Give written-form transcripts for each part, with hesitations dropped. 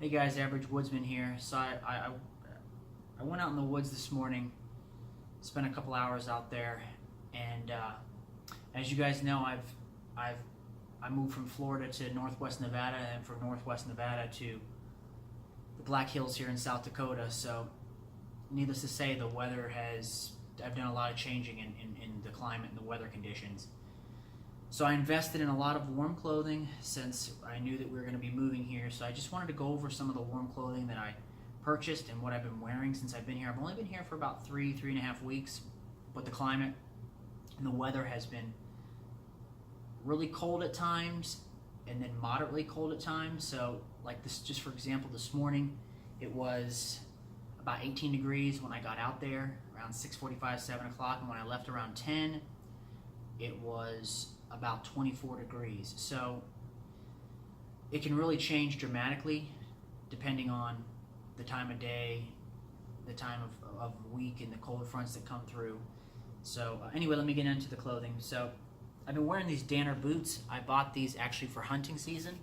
Hey guys, Average Woodsman here. So I went out in the woods this morning, spent a couple hours out there, and as you guys know, I moved from Florida to Northwest Nevada, and from Northwest Nevada to the Black Hills here in South Dakota. So, needless to say, the weather I've done a lot of changing in the climate and the weather conditions. So I invested in a lot of warm clothing since I knew that we were going to be moving here. So I just wanted to go over some of the warm clothing that I purchased and what I've been wearing since I've been here. I've only been here for about three and a half weeks, but the climate and the weather has been really cold at times and then moderately cold at times. So like this, just for example, this morning it was about 18 degrees when I got out there around 6:45, 7 o'clock, and when I left around 10, it was about 24 degrees. So it can really change dramatically depending on the time of day, the time of week, and the cold fronts that come through. So anyway, let me get into the clothing. So I've been wearing these Danner boots. I bought these actually for hunting season.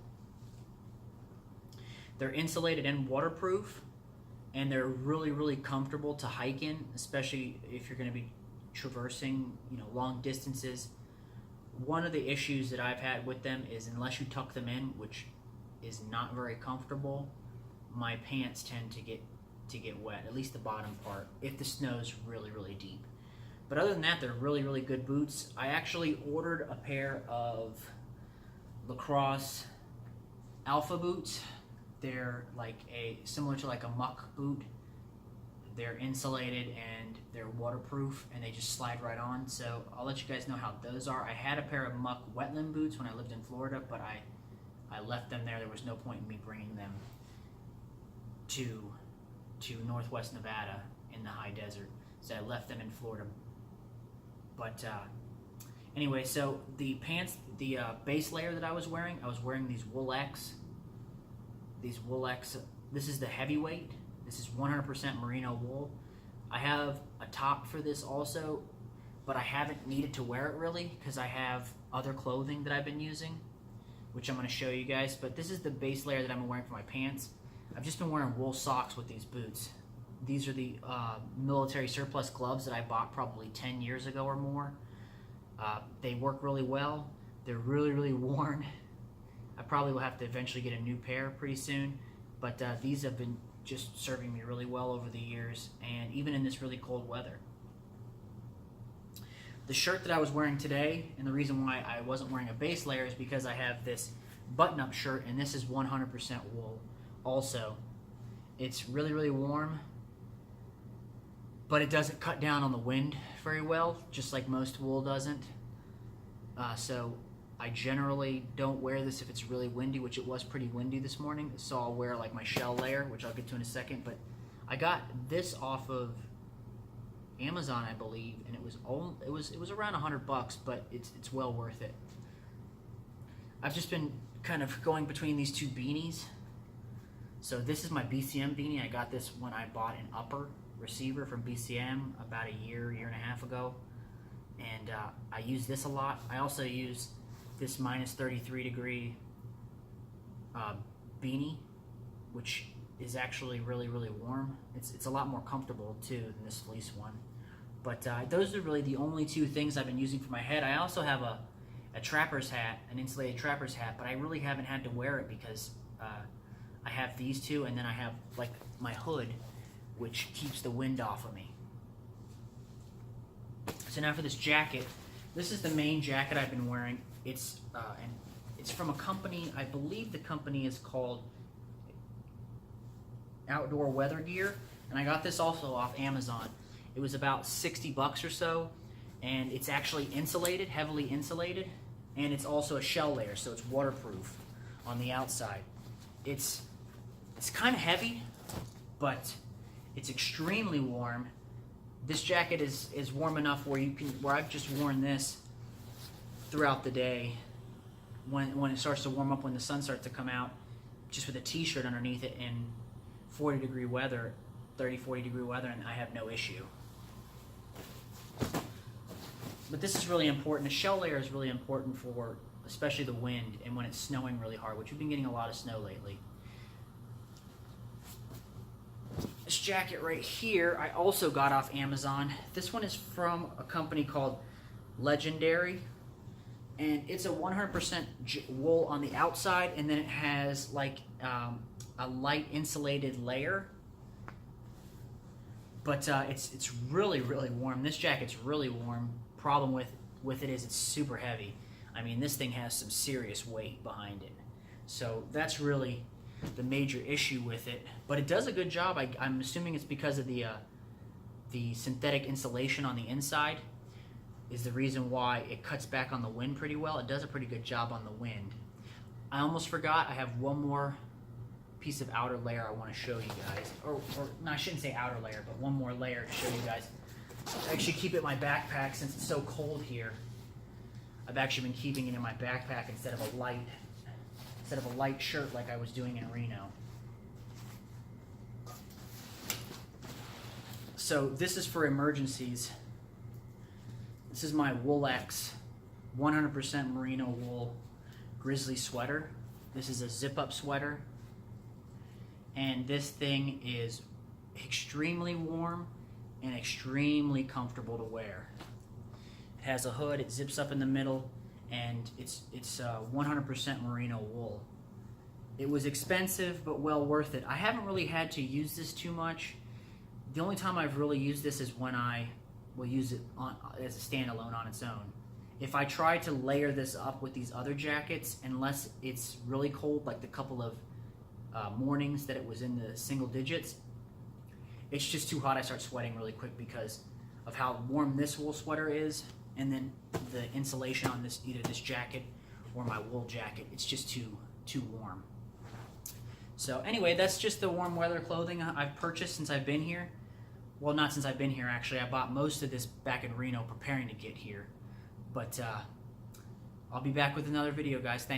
They're insulated and waterproof, and they're really comfortable to hike in, especially if you're going to be traversing, long distances. One of the issues that I've had with them is unless you tuck them in, which is not very comfortable, my pants tend to get wet, at least the bottom part, if the snow's really deep. But other than that, they're really good boots. I actually ordered a pair of Lacrosse Alpha boots. They're similar to like a muck boot. They're insulated and they're waterproof, and they just slide right on. So I'll let you guys know how those are. I had a pair of muck wetland boots when I lived in Florida, but I left them there. There was no point in me bringing them to Northwest Nevada in the high desert, so I left them in Florida. But anyway, so the pants, the base layer that I was wearing these Wool X. These Wool X. This is the heavyweight. This is 100% merino wool. I have a top for this also, but I haven't needed to wear it really because I have other clothing that I've been using, which I'm going to show you guys. But this is the base layer that I'm wearing for my pants. I've just been wearing wool socks with these boots. These are the military surplus gloves that I bought probably 10 years ago or more. They work really well. They're really worn. I probably will have to eventually get a new pair pretty soon, but these have been just serving me really well over the years, and even in this really cold weather. The shirt that I was wearing today, and the reason why I wasn't wearing a base layer, is because I have this button-up shirt, and this is 100% wool also. It's really warm, but it doesn't cut down on the wind very well, just like most wool doesn't. So I generally don't wear this if it's really windy, which it was pretty windy this morning. So I'll wear like my shell layer, which I'll get to in a second. But I got this off of Amazon, I believe, and it was around $100, but it's well worth it. I've just been kind of going between these two beanies. So this is my BCM beanie. I got this when I bought an upper receiver from BCM about a year and a half ago, and I use this a lot. I also use this minus 33 degree beanie, which is actually really warm. It's a lot more comfortable too than this fleece one. But those are really the only two things I've been using for my head. I also have a trapper's hat, an insulated trapper's hat, but I really haven't had to wear it because I have these two, and then I have like my hood, which keeps the wind off of me. So now for this jacket. This is the main jacket I've been wearing. It's from a company, I believe the company is called Outdoor Weather Gear, and I got this also off Amazon. It was about $60 or so, and it's actually insulated, heavily insulated, and it's also a shell layer, so it's waterproof on the outside. It's kind of heavy, but it's extremely warm. This jacket is warm enough where I've just worn this throughout the day when it starts to warm up, when the sun starts to come out, just with a t-shirt underneath it in 40 degree weather, 30-40 degree weather, and I have no issue. But this is really important. The shell layer is really important for especially the wind and when it's snowing really hard, which we've been getting a lot of snow lately. This jacket right here, I also got off Amazon. This one is from a company called Legendary, and it's a 100% wool on the outside, and then it has like a light insulated layer. But it's really, really warm. This jacket's really warm. Problem with it is it's super heavy. I mean, this thing has some serious weight behind it. So that's really the major issue with it. But it does a good job. I'm assuming it's because of the synthetic insulation on the inside is the reason why it cuts back on the wind pretty well. It does a pretty good job on the wind. I almost forgot, I have one more piece of outer layer I want to show you guys. Or no, I shouldn't say outer layer, but one more layer to show you guys. I actually keep it in my backpack since it's so cold here. I've actually been keeping it in my backpack instead of a light shirt like I was doing in Reno. So this is for emergencies. This is my Woolex 100% merino wool grizzly sweater. This is a zip-up sweater. And this thing is extremely warm and extremely comfortable to wear. It has a hood, it zips up in the middle, and it's 100% merino wool. It was expensive, but well worth it. I haven't really had to use this too much. The only time I've really used this is when I will use it as a standalone on its own. If I try to layer this up with these other jackets, unless it's really cold, like the couple of mornings that it was in the single digits, it's just too hot. I start sweating really quick because of how warm this wool sweater is, and then the insulation on this, either this jacket or my wool jacket, it's just too warm. So anyway, that's just the warm weather clothing I've purchased since I've been here. Well, not since I've been here, actually. I bought most of this back in Reno preparing to get here. But I'll be back with another video, guys. Thanks.